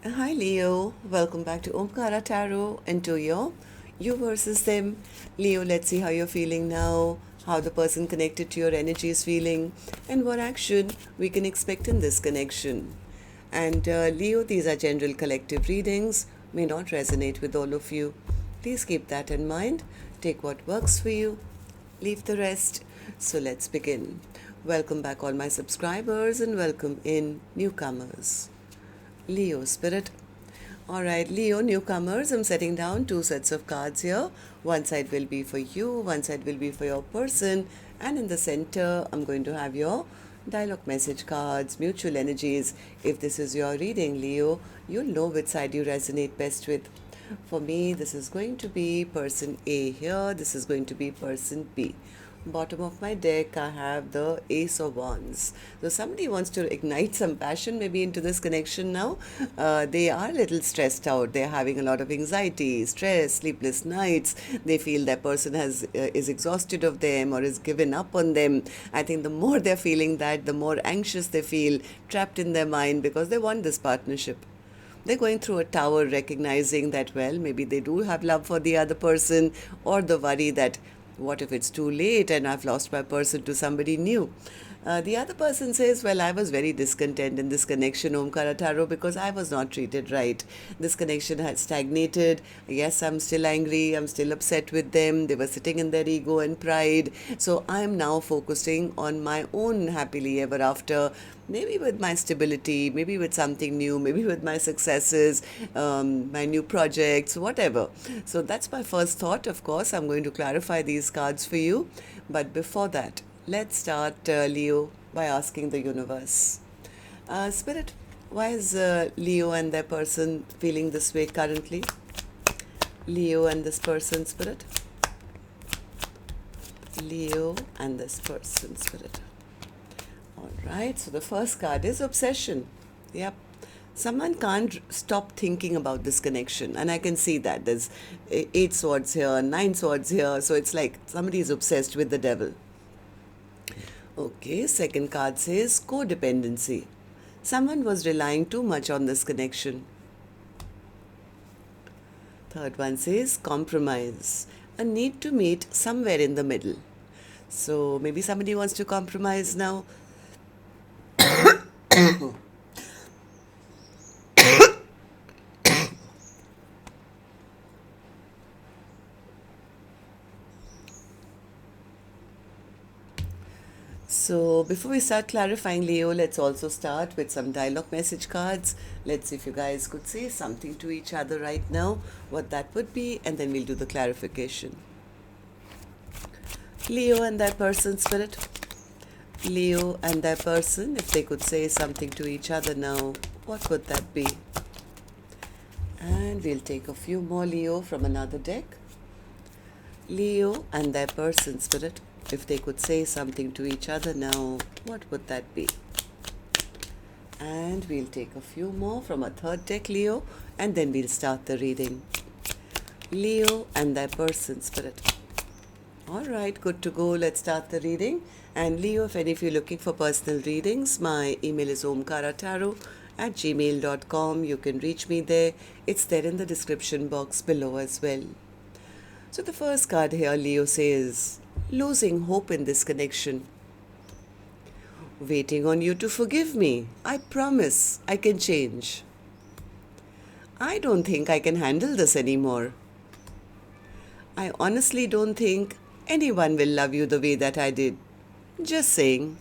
Hi Leo, welcome back to Omkaratarot and to your you versus them. Leo, let's see how you're feeling now, how the person connected to your energy is feeling, and what action we can expect in this connection. And Leo, these are general collective readings, may not resonate with all of you. Please keep that in mind. Take what works for you, leave the rest. So let's begin. Welcome back, all my subscribers, and welcome in newcomers. Leo Spirit. Alright, Leo newcomers, I'm setting down two sets of cards here. One side will be for you, one side will be for your person, and in the center, I'm going to have your dialogue message cards, mutual energies. If this is your reading, Leo, you'll know which side you resonate best with. For me, this is going to be person A here, this is going to be person B. Bottom of my deck, I have the Ace of Wands. So somebody wants to ignite some passion maybe into this connection now. They are a little stressed out. They're having a lot of anxiety, stress, sleepless nights. They feel that person is exhausted of them or is given up on them. I think the more they're feeling that, the more anxious they feel, trapped in their mind because they want this partnership. They're going through a tower recognizing that, well, maybe they do have love for the other person, or the worry that what if it's too late and I've lost my person to somebody new. The other person says, well, I was very discontent in this connection, Omkaratarot, because I was not treated right. This connection had stagnated. Yes, I'm still angry. I'm still upset with them. They were sitting in their ego and pride. So I'm now focusing on my own happily ever after, maybe with my stability, maybe with something new, maybe with my successes, my new projects, whatever. So that's my first thought. Of course, I'm going to clarify these cards for you. But before that, let's start, Leo, by asking the universe. Spirit, why is Leo and their person feeling this way currently? Leo and this person, Spirit. Leo and this person, Spirit. All right, so the first card is obsession. Yep. Someone can't stop thinking about this connection, and I can see that. There's 8 swords here, 9 swords here, so it's like somebody is obsessed with the devil. Okay, second card says codependency. Someone was relying too much on this connection. Third one says compromise. A need to meet somewhere in the middle. So maybe somebody wants to compromise now. So before we start clarifying, Leo, let's also start with some dialogue message cards. Let's see if you guys could say something to each other right now, what that would be, and then we'll do the clarification. Leo and that person, Spirit. Leo and their person, if they could say something to each other now, what would that be? And we'll take a few more, Leo, from another deck. Leo and their person, Spirit, if they could say something to each other now, what would that be? And we'll take a few more from a third deck, Leo, and then we'll start the reading. Leo and their person, Spirit. All right, good to go. Let's start the reading. And Leo, if any of you are looking for personal readings, my email is omkaratarot@gmail.com. You can reach me there. It's there in the description box below as well. So the first card here, Leo, says, losing hope in this connection. Waiting on you to forgive me. I promise I can change. I don't think I can handle this anymore. I honestly don't think anyone will love you the way that I did. Just saying.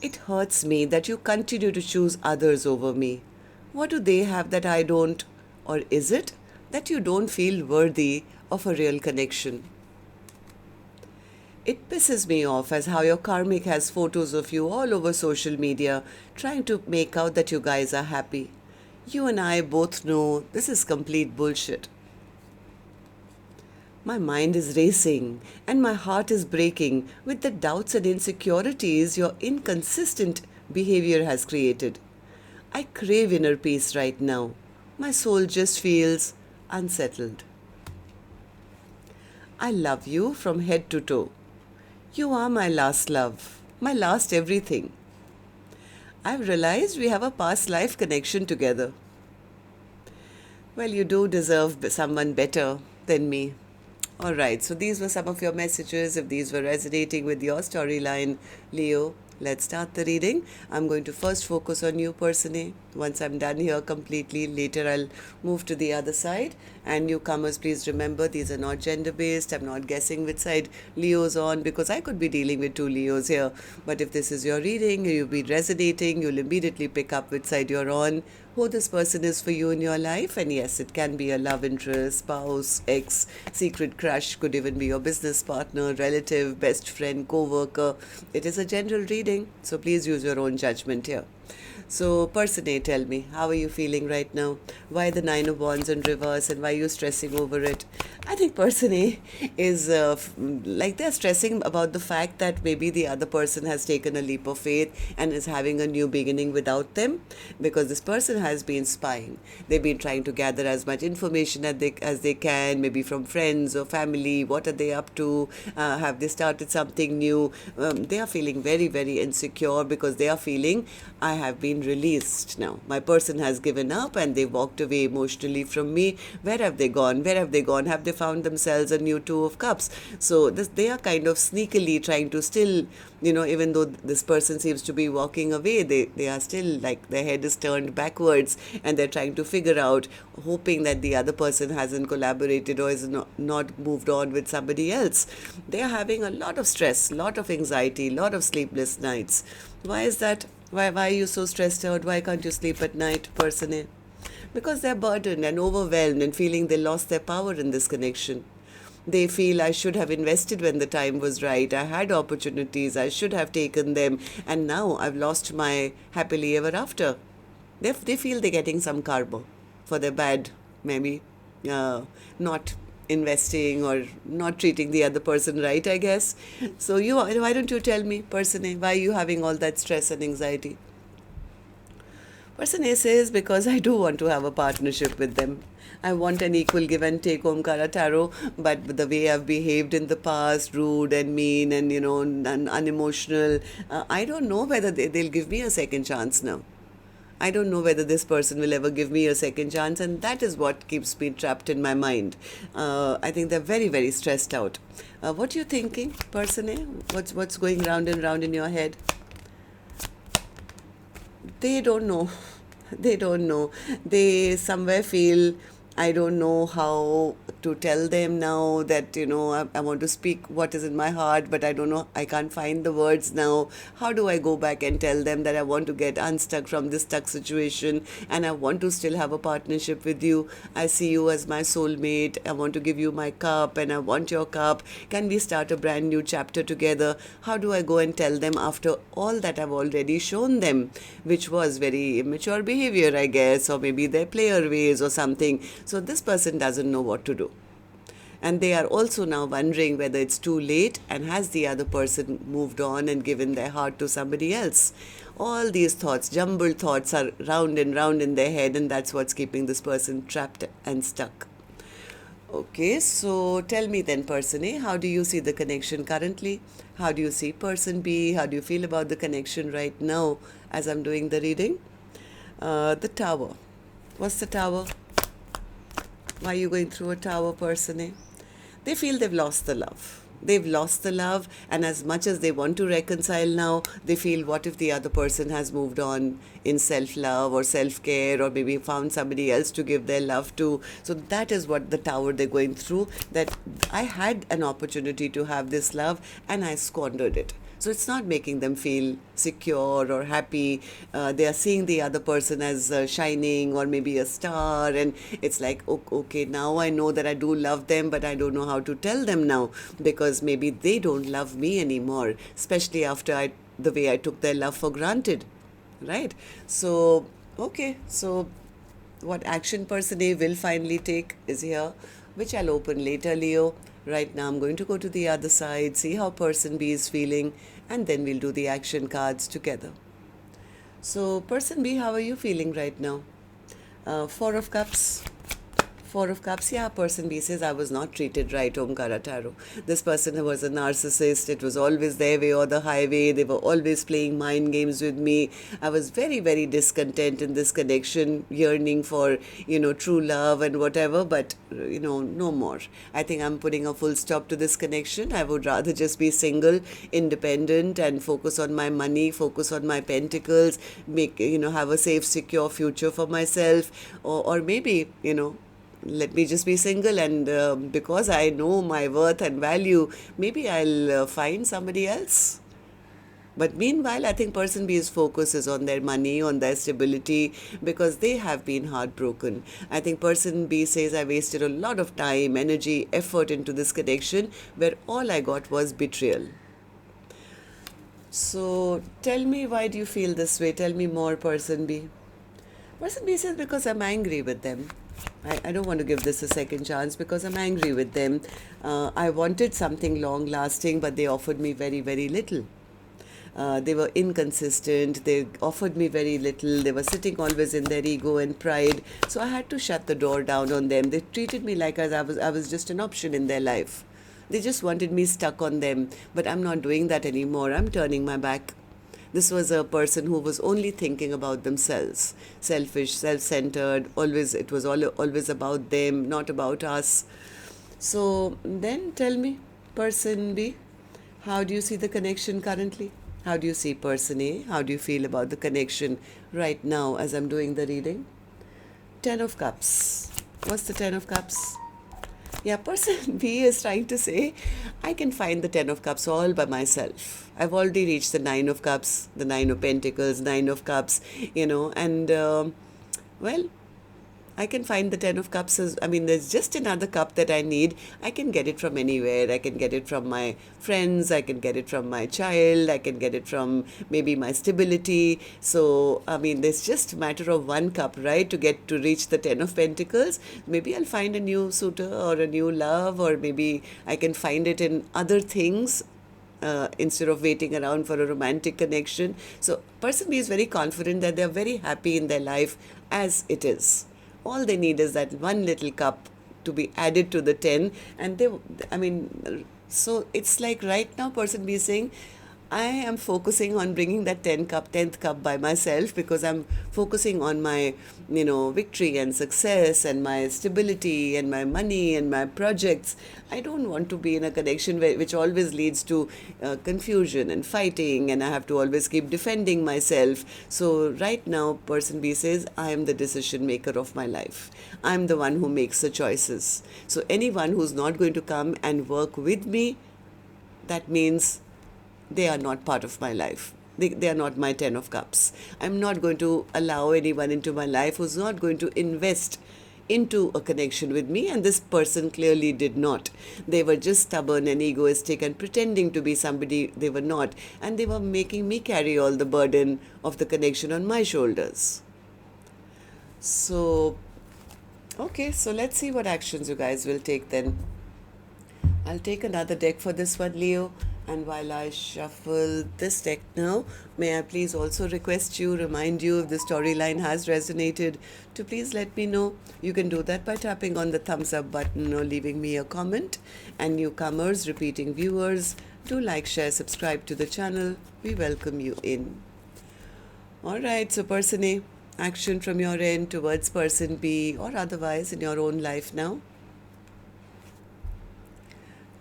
It hurts me that you continue to choose others over me. What do they have that I don't? Or is it that you don't feel worthy of a real connection? It pisses me off as how your karmic has photos of you all over social media trying to make out that you guys are happy. You and I both know this is complete bullshit. My mind is racing and my heart is breaking with the doubts and insecurities your inconsistent behavior has created. I crave inner peace right now. My soul just feels unsettled. I love you from head to toe. You are my last love, my last everything. I've realized we have a past life connection together. Well, you do deserve someone better than me. All right, so these were some of your messages. If these were resonating with your storyline, Leo, let's start the reading. I'm going to first focus on you personally. Once I'm done here completely, later I'll move to the other side. And newcomers, please remember these are not gender based. I'm not guessing which side Leo's on because I could be dealing with two Leos here. But if this is your reading, you'll be resonating, you'll immediately pick up which side you're on, who this person is for you in your life. And yes, it can be a love interest, spouse, ex, secret crush, could even be your business partner, relative, best friend, co-worker. It is a general reading, so please use your own judgment here. So, person A, tell me, how are you feeling right now? Why the Nine of Wands in reverse and why are you stressing over it? I think person A is like they're stressing about the fact that maybe the other person has taken a leap of faith and is having a new beginning without them, because this person has been spying. They've been trying to gather as much information as they can, maybe from friends or family. What are they up to? Have they started something new? They are feeling very, very insecure because they are feeling, I have been released now. My person has given up and they walked away emotionally from me. Where have they gone? Where have they gone? Have they found themselves a new Two of Cups? So they are kind of sneakily trying to still, even though this person seems to be walking away, they are still like their head is turned backwards and they're trying to figure out, hoping that the other person hasn't collaborated or is not moved on with somebody else. They are having a lot of stress, lot of anxiety, lot of sleepless nights. Why is that? Why are you so stressed out? Why can't you sleep at night, person A? Because they're burdened and overwhelmed and feeling they lost their power in this connection. They feel, I should have invested when the time was right. I had opportunities. I should have taken them. And now I've lost my happily ever after. They feel they're getting some karma for their bad, maybe, not investing or not treating the other person right, I guess. So why don't you tell me, person A, why are you having all that stress and anxiety? Person A says, because I do want to have a partnership with them. I want an equal give and take, Omkaratarot, but the way I've behaved in the past, rude and mean and, unemotional, I don't know whether they'll give me a second chance now. I don't know whether this person will ever give me a second chance, and that is what keeps me trapped in my mind. I think they're very, very stressed out. What are you thinking, person A? What's going round and round in your head? They don't know. They don't know. They somewhere feel, I don't know how to tell them now that, I want to speak what is in my heart, but I don't know, I can't find the words now. How do I go back and tell them that I want to get unstuck from this stuck situation and I want to still have a partnership with you? I see you as my soulmate. I want to give you my cup and I want your cup. Can we start a brand new chapter together? How do I go and tell them after all that I've already shown them, which was very immature behavior, I guess, or maybe their player ways or something. So this person doesn't know what to do. And they are also now wondering whether it's too late and has the other person moved on and given their heart to somebody else. All these thoughts, jumbled thoughts, are round and round in their head, and that's what's keeping this person trapped and stuck. Okay, so tell me then, person A, how do you see the connection currently? How do you see person B? How do you feel about the connection right now as I'm doing the reading? The Tower. What's the Tower? Why are you going through a Tower, person A? They feel they've lost the love. They've lost the love, and as much as they want to reconcile now, they feel, what if the other person has moved on in self-love or self-care, or maybe found somebody else to give their love to. So that is what the Tower they're going through, that I had an opportunity to have this love and I squandered it. So it's not making them feel secure or happy. They are seeing the other person as shining or maybe a star, and it's like, okay, now I know that I do love them, but I don't know how to tell them now, because maybe they don't love me anymore, especially after the way I took their love for granted, right? So, okay, so what action person A will finally take is here, which I'll open later, Leo. Right now I'm going to go to the other side, see how person B is feeling, and then we'll do the action cards together. So person B, how are you feeling right now? Four of Cups, Four of Cups, yeah, person B says, I was not treated right, Omkaratarot. This person was a narcissist. It was always their way or the highway. They were always playing mind games with me. I was very, very discontent in this connection, yearning for, true love and whatever, but, no more. I think I'm putting a full stop to this connection. I would rather just be single, independent, and focus on my money, focus on my pentacles, have a safe, secure future for myself, or maybe, let me just be single, and because I know my worth and value, maybe I'll find somebody else. But meanwhile, I think person B's focus is on their money, on their stability, because they have been heartbroken. I think person B says, I wasted a lot of time, energy, effort into this connection where all I got was betrayal. So tell me, why do you feel this way? Tell me more, person B. Person B says, because I'm angry with them. I don't want to give this a second chance because I'm angry with them. I wanted something long lasting, but they offered me very, very little. They were inconsistent. They offered me very little. They were sitting always in their ego and pride. So I had to shut the door down on them. They treated me like I was just an option in their life. They just wanted me stuck on them. But I'm not doing that anymore. I'm turning my back. This was a person who was only thinking about themselves, selfish, self-centered. It was always about them, not about us. So then tell me, person B, how do you see the connection currently? How do you see person A? How do you feel about the connection right now as I'm doing the reading? Ten of Cups. What's the Ten of Cups? Yeah, person B is trying to say, I can find the Ten of Cups all by myself. I've already reached the Nine of Cups, the Nine of Pentacles, Nine of Cups, and well, I can find the Ten of Cups. There's just another cup that I need. I can get it from anywhere. I can get it from my friends. I can get it from my child. I can get it from maybe my stability. So, there's just a matter of one cup, right, to reach the Ten of Pentacles. Maybe I'll find a new suitor or a new love, or maybe I can find it in other things. Instead of waiting around for a romantic connection. So, person B is very confident that they're very happy in their life as it is. All they need is that one little cup to be added to the 10, and so it's like right now person B is saying, I am focusing on bringing that 10th cup by myself because I'm focusing on my, victory and success and my stability and my money and my projects. I don't want to be in a connection which always leads to confusion and fighting, and I have to always keep defending myself. So right now, person B says, I am the decision maker of my life. I'm the one who makes the choices. So anyone who's not going to come and work with me, that means they are not part of my life. They are not my Ten of Cups. I'm not going to allow anyone into my life who's not going to invest into a connection with me, and this person clearly did not. They were just stubborn and egoistic and pretending to be somebody they were not, and they were making me carry all the burden of the connection on my shoulders. So, okay, so let's see what actions you guys will take then. I'll take another deck for this one, Leo. And while I shuffle this deck now, may I please also remind you, if the storyline has resonated, to please let me know. You can do that by tapping on the thumbs up button or leaving me a comment. And newcomers, repeating viewers, do like, share, subscribe to the channel. We welcome you in. Alright, so person A, action from your end towards person B or otherwise in your own life now.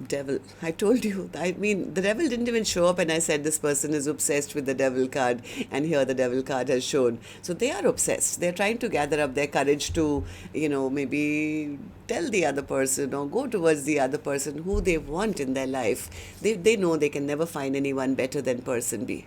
Devil. I told you. The devil didn't even show up and I said this person is obsessed with the devil card, and here the devil card has shown. So they are obsessed. They're trying to gather up their courage to, maybe tell the other person or go towards the other person who they want in their life. They know they can never find anyone better than person B.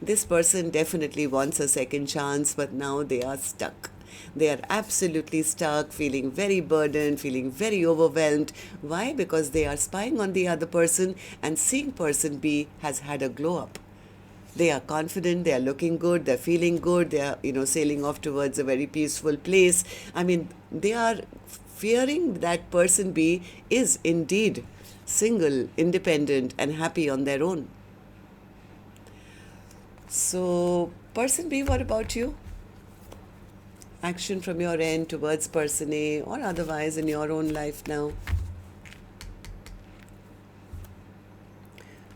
This person definitely wants a second chance, but now they are stuck. They are absolutely stuck, feeling very burdened, feeling very overwhelmed. Why? Because they are spying on the other person and seeing person B has had a glow up. They are confident, they are looking good, they're feeling good, they are, sailing off towards a very peaceful place. They are fearing that person B is indeed single, independent, and happy on their own. So, person B, what about you? action from your end towards person A or otherwise in your own life now.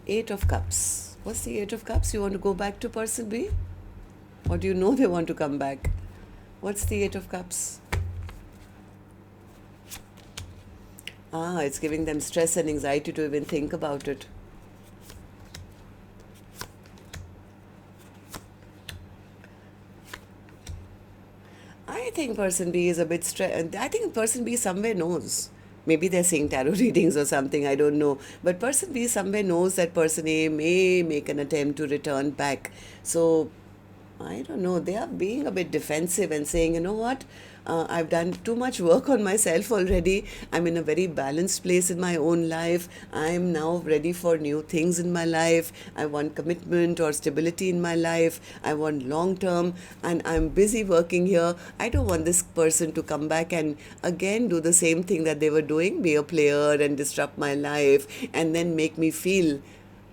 Eight of Cups. What's the Eight of Cups? You want to go back to person B? Or do you know they want to come back? What's the Eight of Cups? It's giving them stress and anxiety to even think about it. I think person B is a bit stressed. I think person B somewhere knows. Maybe they're seeing tarot readings or something, I don't know. But person B somewhere knows that person A may make an attempt to return back. So I don't know, they are being a bit defensive and saying, you know what, I've done too much work on myself already. I'm in a very balanced place in my own life. I'm now ready for new things in my life. I want commitment or stability in my life. I want long term, and I'm busy working here. I don't want this person to come back and again do the same thing that they were doing, be a player and disrupt my life and then make me feel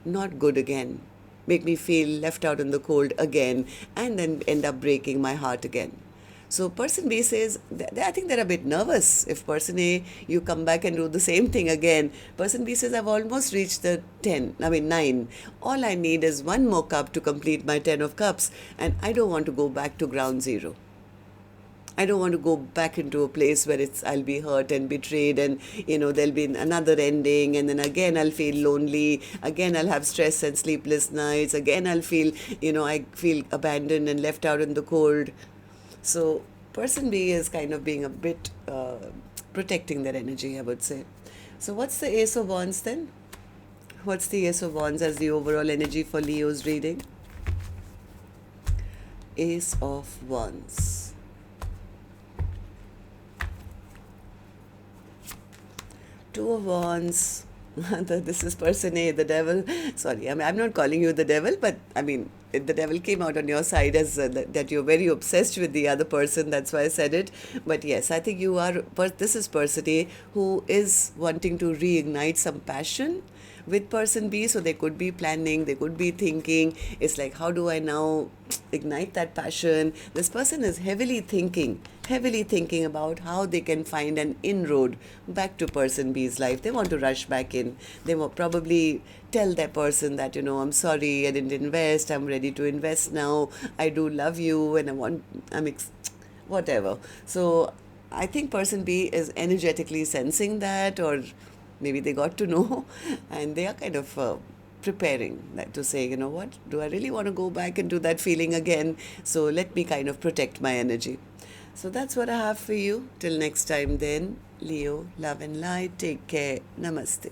not good again. Make me feel left out in the cold again, and then end up breaking my heart again. So person B says, I think they're a bit nervous. If person A, you come back and do the same thing again. Person B says, I've almost reached the 9. All I need is one more cup to complete my 10 of cups, and I don't want to go back to ground zero. I don't want to go back into a place where I'll be hurt and betrayed, and there'll be another ending, and then again I'll feel lonely, again I'll have stress and sleepless nights, again I'll feel I feel abandoned and left out in the cold. So person B is kind of being a bit protecting their energy, I would say. So what's the Ace of Wands then? What's the Ace of Wands as the overall energy for Leo's reading? Ace of Wands. Two of Wands. This is person A, the devil. Sorry, I'm not calling you the devil, but the devil came out on your side as that you're very obsessed with the other person. That's why I said it. But yes, I think you are. This is person A who is wanting to reignite some passion with person B. So they could be planning, they could be thinking. It's like, how do I now ignite that passion? This person is heavily thinking about how they can find an inroad back to person B's life. They want to rush back in. They will probably tell their person that, I'm sorry, I didn't invest, I'm ready to invest now, I do love you, and whatever. So I think person B is energetically sensing that, or maybe they got to know, and they are kind of preparing that to say, you know what, do I really want to go back into that feeling again? So let me kind of protect my energy. So that's what I have for you. Till next time then, Leo, love and light. Take care. Namaste.